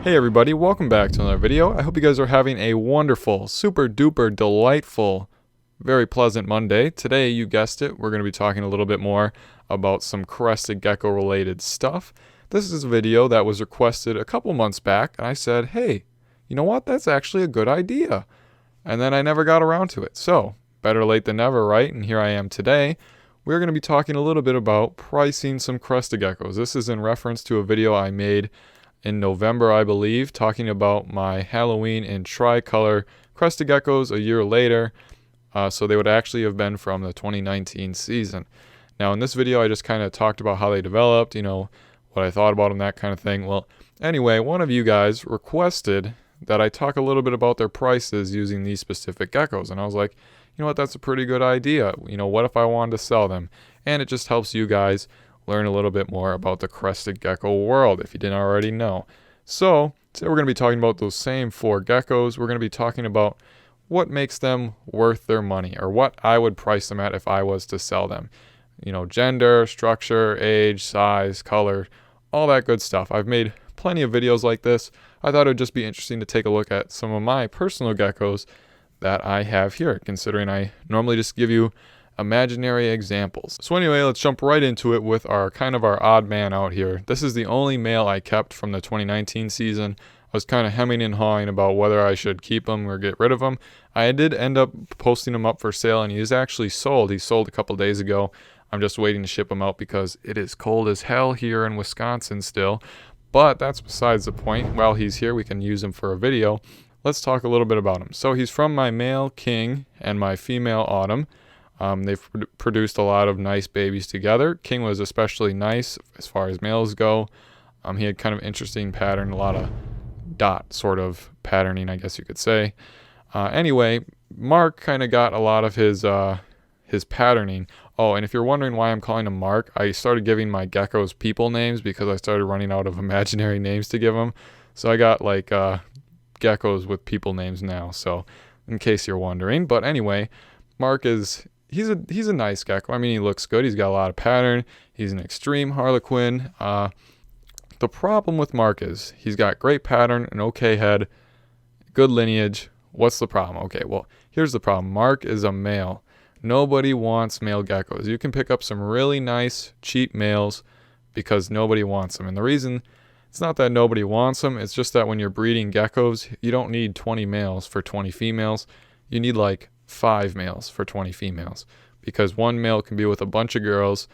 Hey everybody, welcome back to another video. I hope you guys are having a wonderful, super duper delightful, very pleasant Monday. Today, you guessed it, we're going to be talking a little bit more about some Crested Gecko related stuff. This is a video that was requested a couple months back, and I said, hey, you know what, that's actually a good idea. And then I never got around to it. So, better late than never, right? And here I am today. We're going to be talking a little bit about pricing some Crested Geckos. This is in reference to a video I made in November, I believe, talking about my Halloween in tricolor Crested Geckos a year later. So they would actually have been from the 2019 season. Now in this video, I just kind of talked about how they developed, what I thought about them, that kind of thing. Well, anyway, one of you guys requested that I talk a little bit about their prices using these specific geckos. And I was like, you know what, that's a pretty good idea. What if I wanted to sell them? And it just helps you guys learn a little bit more about the Crested Gecko world if you didn't already know. So today we're going to be talking about those same four geckos. We're going to be talking about what makes them worth their money, or what I would price them at if I was to sell them. Gender, structure, age, size, color, all that good stuff. I've made plenty of videos like this. I thought it would just be interesting to take a look at some of my personal geckos that I have here, considering I normally just give you imaginary examples. So anyway, let's jump right into it with our odd man out here. This is the only male I kept from the 2019 season. I was kind of hemming and hawing about whether I should keep him or get rid of him. I did end up posting him up for sale, and he is actually sold. He sold a couple days ago. I'm just waiting to ship him out because it is cold as hell here in Wisconsin still. But that's besides the point. While he's here, we can use him for a video. Let's talk a little bit about him. So he's from my male King and my female Autumn. They've produced a lot of nice babies together. King was especially nice as far as males go. He had kind of interesting pattern, a lot of dot sort of patterning, I guess you could say. Anyway, Mark kind of got a lot of his patterning. Oh, and if you're wondering why I'm calling him Mark, I started giving my geckos people names because I started running out of imaginary names to give them. So I got like geckos with people names now. So in case you're wondering, but anyway, Mark is. He's a nice gecko. I mean, he looks good. He's got a lot of pattern. He's an extreme Harlequin. The problem with Mark is he's got great pattern, an okay head, good lineage. What's the problem? Okay, well, here's the problem. Mark is a male. Nobody wants male geckos. You can pick up some really nice, cheap males because nobody wants them. And the reason, it's not that nobody wants them. It's just that when you're breeding geckos, you don't need 20 males for 20 females. You need like 5 males for 20 females, because one male can be with a bunch of girls,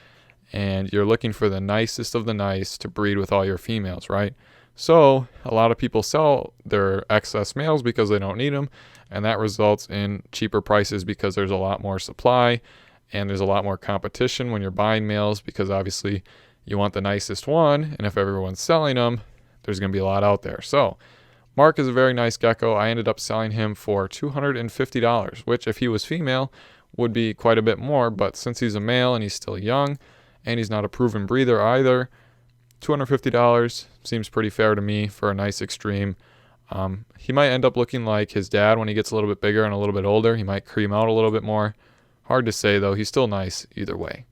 and you're looking for the nicest of the nice to breed with all your females, right? So a lot of people sell their excess males because they don't need them, and that results in cheaper prices because there's a lot more supply and there's a lot more competition when you're buying males, because obviously you want the nicest one, and if everyone's selling them, there's going to be a lot out there. So Mark is a very nice gecko. I ended up selling him for $250, which if he was female would be quite a bit more, but since he's a male and he's still young and he's not a proven breeder either, $250 seems pretty fair to me for a nice extreme. He might end up looking like his dad when he gets a little bit bigger and a little bit older. He might cream out a little bit more. Hard to say though. He's still nice either way.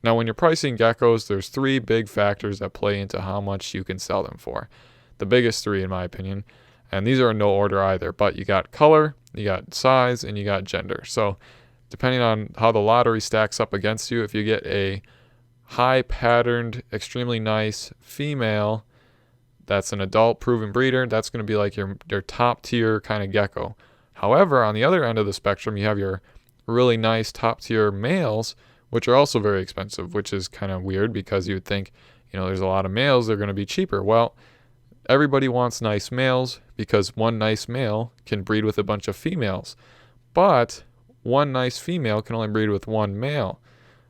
Now when you're pricing geckos, there's 3 big factors that play into how much you can sell them for. The biggest 3 in my opinion. And these are in no order either, but you got color, you got size, and you got gender. So depending on how the lottery stacks up against you, if you get a high patterned, extremely nice female that's an adult proven breeder, that's going to be like your top tier kind of gecko. However, on the other end of the spectrum, you have your really nice top tier males, which are also very expensive, which is kind of weird because you would think, there's a lot of males, they're going to be cheaper. Well, everybody wants nice males because one nice male can breed with a bunch of females. But one nice female can only breed with one male.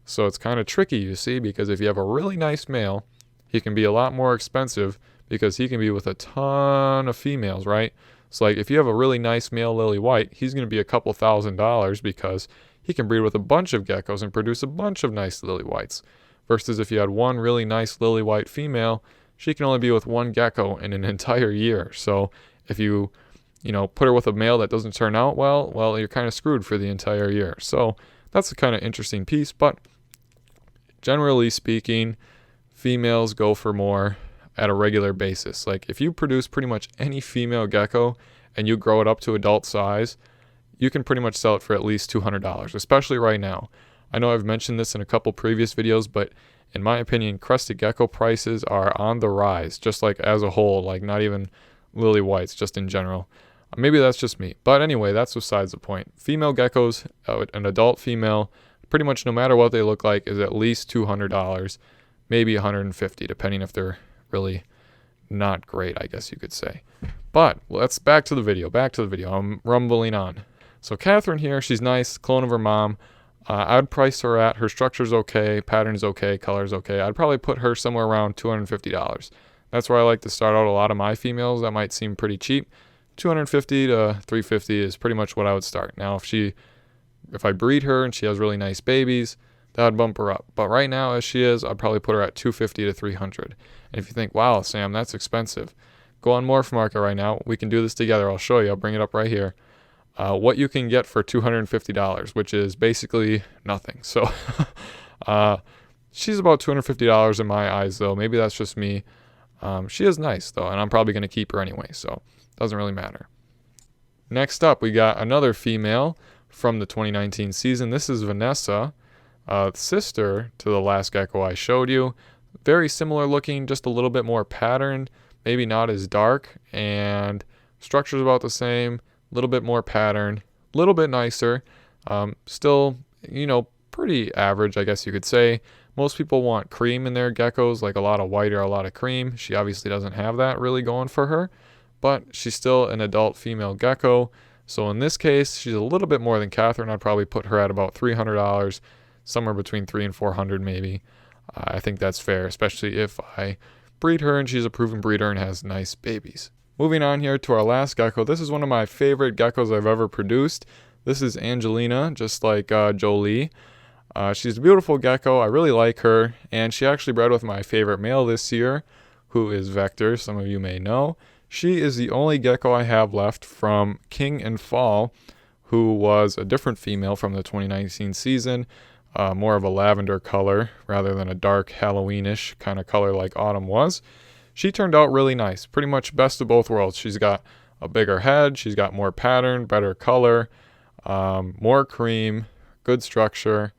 So it's kind of tricky, you see, because if you have a really nice male, he can be a lot more expensive because he can be with a ton of females, right? So like if you have a really nice male lily white, he's going to be a couple $1,000s because he can breed with a bunch of geckos and produce a bunch of nice lily whites. Versus if you had one really nice lily white female, she can only be with one gecko in an entire year. So if you put her with a male that doesn't turn out well, you're kind of screwed for the entire year. So that's a kind of interesting piece. But generally speaking, females go for more. at a regular basis. Like if you produce pretty much any female gecko and you grow it up to adult size, you can pretty much sell it for at least $200, especially right now. I know I've mentioned this in a couple previous videos, but in my opinion, crested gecko prices are on the rise, just like as a whole, like not even lily whites, just in general. Maybe that's just me. But anyway, that's besides the point. Female geckos, an adult female, pretty much no matter what they look like, is at least $200, maybe $150, depending if they're really not great, I guess you could say. But let's back to the video. I'm rumbling on. So Catherine here, she's nice, clone of her mom. I'd price her at, her structure's okay, pattern's okay, color's okay. I'd probably put her somewhere around $250. That's where I like to start out a lot of my females. That might seem pretty cheap. $250 to $350 is pretty much what I would start. Now, if I breed her and she has really nice babies, that would bump her up. But right now, as she is, I'd probably put her at $250 to $300. And if you think, wow, Sam, that's expensive, go on MorphMarket right now. We can do this together. I'll show you. I'll bring it up right here. What you can get for $250, which is basically nothing. So she's about $250 in my eyes, though. Maybe that's just me. She is nice, though, and I'm probably going to keep her anyway, so it doesn't really matter. Next up, we got another female from the 2019 season. This is Vanessa, sister to the last gecko I showed you. Very similar looking, just a little bit more patterned, maybe not as dark, and structure's about the same. A little bit more pattern, a little bit nicer. Still, pretty average, I guess you could say. Most people want cream in their geckos, like a lot of white or a lot of cream. She obviously doesn't have that really going for her, but she's still an adult female gecko. So in this case, she's a little bit more than Catherine. I'd probably put her at about $300, somewhere between $300 and $400 maybe. I think that's fair, especially if I breed her and she's a proven breeder and has nice babies. Moving on here to our last gecko. This is one of my favorite geckos I've ever produced. This is Angelina, just like Jolie. She's a beautiful gecko. I really like her. And she actually bred with my favorite male this year, who is Vector. Some of you may know. She is the only gecko I have left from King and Fall, who was a different female from the 2019 season. More of a lavender color rather than a dark Halloweenish kind of color like Autumn was. She turned out really nice, pretty much best of both worlds. She's got a bigger head, she's got more pattern, better color, more cream, good structure,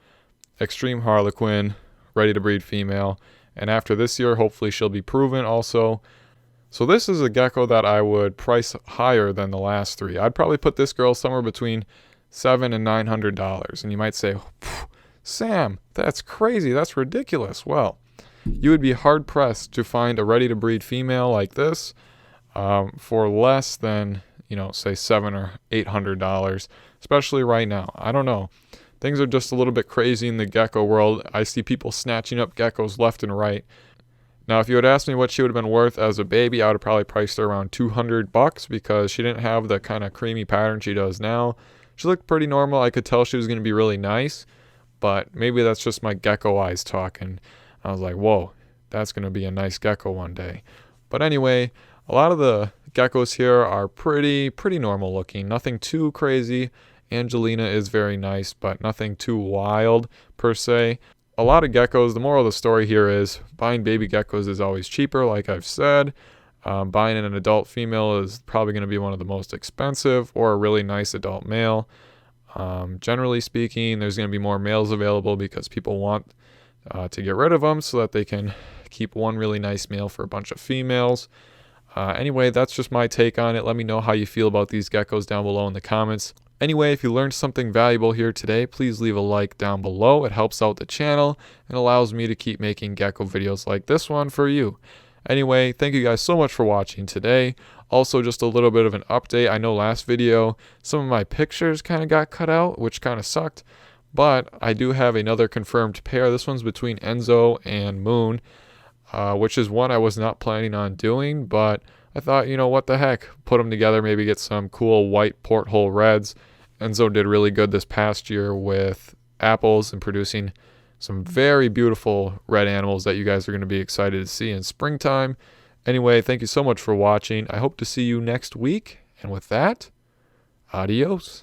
extreme harlequin, ready to breed female. And after this year, hopefully she'll be proven also. So this is a gecko that I would price higher than the last three. I'd probably put this girl somewhere between $700 and $900. And you might say, Sam, that's crazy, that's ridiculous. Well, you would be hard-pressed to find a ready-to-breed female like this for less than, say $700 or $800, especially right now. I don't know. Things are just a little bit crazy in the gecko world. I see people snatching up geckos left and right. Now, if you had asked me what she would have been worth as a baby, I would have probably priced her around $200 because she didn't have the kind of creamy pattern she does now. She looked pretty normal. I could tell she was going to be really nice, but maybe that's just my gecko eyes talking. I was like, whoa, that's going to be a nice gecko one day. But anyway, a lot of the geckos here are pretty normal looking. Nothing too crazy. Angelina is very nice, but nothing too wild per se. A lot of geckos, the moral of the story here is buying baby geckos is always cheaper, like I've said. Buying an adult female is probably going to be one of the most expensive, or a really nice adult male. Generally speaking, there's going to be more males available because people want to get rid of them so that they can keep one really nice male for a bunch of females. Anyway, that's just my take on it. Let me know how you feel about these geckos down below in the comments. Anyway, if you learned something valuable here today, please leave a like down below. It helps out the channel and allows me to keep making gecko videos like this one for you. Anyway, thank you guys so much for watching today. Also, just a little bit of an update. I know last video, some of my pictures kind of got cut out, which kind of sucked. But I do have another confirmed pair. This one's between Enzo and Moon, which is one I was not planning on doing. But I thought, what the heck? Put them together, maybe get some cool white porthole reds. Enzo did really good this past year with apples and producing some very beautiful red animals that you guys are going to be excited to see in springtime. Anyway, thank you so much for watching. I hope to see you next week. And with that, adios.